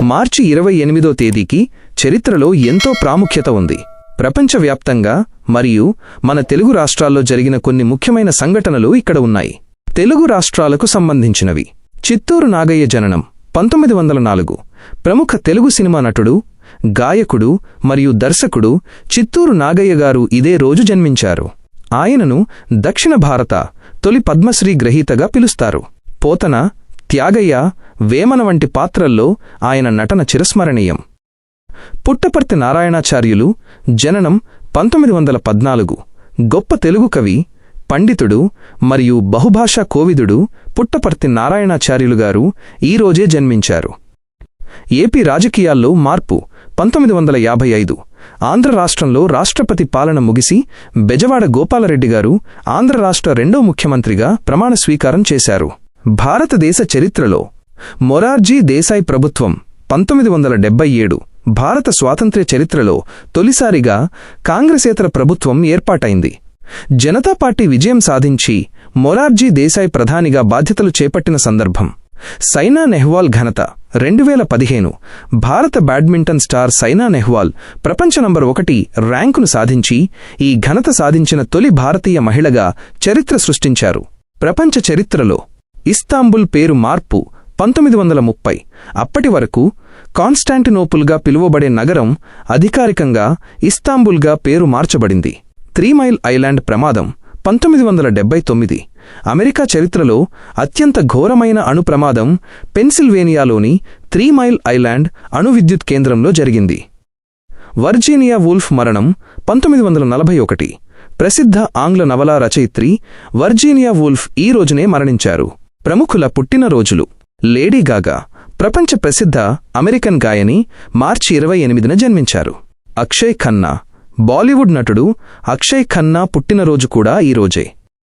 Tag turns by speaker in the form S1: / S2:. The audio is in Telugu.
S1: మార్చి 28వ తేదీకి చరిత్రలో ఎంతో ప్రాముఖ్యత ఉంది. ప్రపంచవ్యాప్తంగా మరియు మన తెలుగు రాష్ట్రాల్లో జరిగిన కొన్ని ముఖ్యమైన సంఘటనలు ఇక్కడ ఉన్నాయి. తెలుగు రాష్ట్రాలకు సంబంధించినవి. చిత్తూరు నాగయ్య జననం 1904. ప్రముఖ తెలుగు సినిమా నటుడు, గాయకుడు మరియు దర్శకుడు చిత్తూరు నాగయ్య గారు ఇదే రోజు జన్మించారు. ఆయనను దక్షిణ భారత తొలి పద్మశ్రీ గ్రహీతగా పిలుస్తారు. పోతన, త్యాగయ్య, వేమన వంటి పాత్రల్లో ఆయన నటన చిరస్మరణీయం. పుట్టపర్తి నారాయణాచార్యులు జననం 1914. గొప్ప తెలుగు కవి, పండితుడు మరియు బహుభాషా కోవిదుడు పుట్టపర్తి నారాయణాచార్యులు గారు ఈరోజే జన్మించారు. ఏపీ రాజకీయాల్లో మార్పు 1955. ఆంధ్ర రాష్ట్రంలో రాష్ట్రపతి పాలన ముగిసి బెజవాడ గోపాలరెడ్డి గారు ఆంధ్ర రాష్ట్ర రెండో ముఖ్యమంత్రిగా ప్రమాణ స్వీకారం చేశారు. భారతదేశ చరిత్రలో మొరార్జీ దేశాయ్ ప్రభుత్వం 1977. భారత స్వాతంత్ర్య చరిత్రలో తొలిసారిగా కాంగ్రెసేతర ప్రభుత్వం ఏర్పాటైంది. జనతా పార్టీ విజయం సాధించి మొరార్జీ దేశాయ్ ప్రధానిగా బాధ్యతలు చేపట్టిన సందర్భం. సైనా నెహ్వాల్ ఘనత 2015. భారత బ్యాడ్మింటన్ స్టార్ సైనా నెహ్వాల్ ప్రపంచ నంబర్ 1 ర్యాంకును సాధించి ఈ ఘనత సాధించిన తొలి భారతీయ మహిళగా చరిత్ర సృష్టించారు. ప్రపంచ చరిత్రలో ఇస్తాంబుల్ పేరు మార్పు 1930. అప్పటి వరకు కాన్స్టాంటినోపుల్గా పిలువబడే నగరం అధికారికంగా ఇస్తాంబుల్గా పేరు మార్చబడింది. 3 మైల్ ఐలాండ్ ప్రమాదం 1979. అమెరికా చరిత్రలో అత్యంత ఘోరమైన అణు ప్రమాదం పెన్సిల్వేనియాలోని 3 మైల్ ఐలాండ్ అణు విద్యుత్ కేంద్రంలో జరిగింది. వర్జీనియా వూల్ఫ్ మరణం 1941. ప్రసిద్ధ ఆంగ్ల నవలా రచయిత్రి వర్జీనియా వూల్ఫ్ ఈ రోజునే మరణించారు. ప్రముఖుల పుట్టినరోజులు. లేడీ గాగా ప్రపంచ ప్రసిద్ధ అమెరికన్ గాయని మార్చి 28న జన్మించారు. అక్షయ్ ఖన్నా బాలీవుడ్ నటుడు అక్షయ్ ఖన్నా పుట్టినరోజు కూడా ఈరోజే.